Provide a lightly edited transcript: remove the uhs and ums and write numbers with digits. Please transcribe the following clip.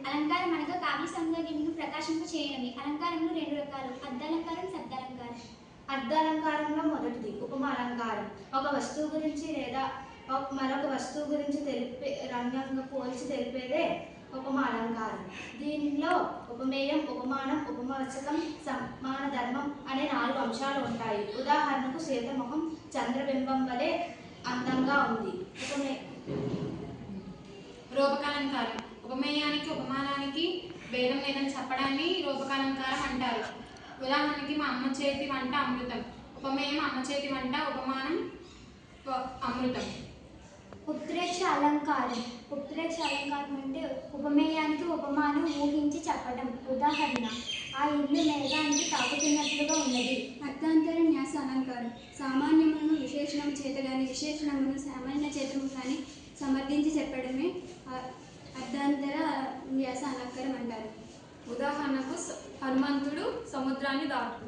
అలంకారం అనగా కావ్య సౌందర్యమును ప్రకాశింప చేయడమే. అలంకారములు రెండు రకాలు: అర్ధాలంకారం, శబ్దాలంకారం. అర్ధాలంకారంలో మొదటిది ఉపమాలంకారం. ఒక వస్తువు గురించి లేదా మరొక వస్తువు గురించి తెలిపే రంగంగా పోల్చి తెలిపేదే ఉపమాలంకారం. దీనిలో ఉపమేయం, ఉపమానం, ఉపమావచకం, సమాన ధర్మం అనే 4 అంశాలు ఉంటాయి. ఉదాహరణకు సీతముఖం చంద్రబింబం వలె అందంగా ఉంది. రూపకాలంకారం ఉపమేయానికి ఉపమానానికి భేదం లేదని చెప్పడాన్ని రూపకాలంకారం అంటారు. ఉదాహరణకి మా అమ్మ చేతి వంట అమృతం. ఉపమేయం అమ్మ చేతి వంట, ఉపమానం అమృతం. ఉత్ప్రేక్ష అలంకారం. ఉత్ప్రేక్ష అలంకారం అంటే ఉపమేయానికి ఉపమానం ఊహించి చెప్పడం. ఉదాహరణ: ఆ ఇల్లు మేఘానికి తాకుతున్నట్లుగా ఉన్నది. అర్థాంతర న్యాస అలంకారం సామాన్యమును విశేషణము చేత కానీ విశేషణమును సామాన్య చేతము కానీ సమర్థించి చెప్పడమే అర్థాంతర న్యాస అలంకారం అంటారు. ఉదాహరణకు హనుమంతుడు సముద్రాన్ని దాటు.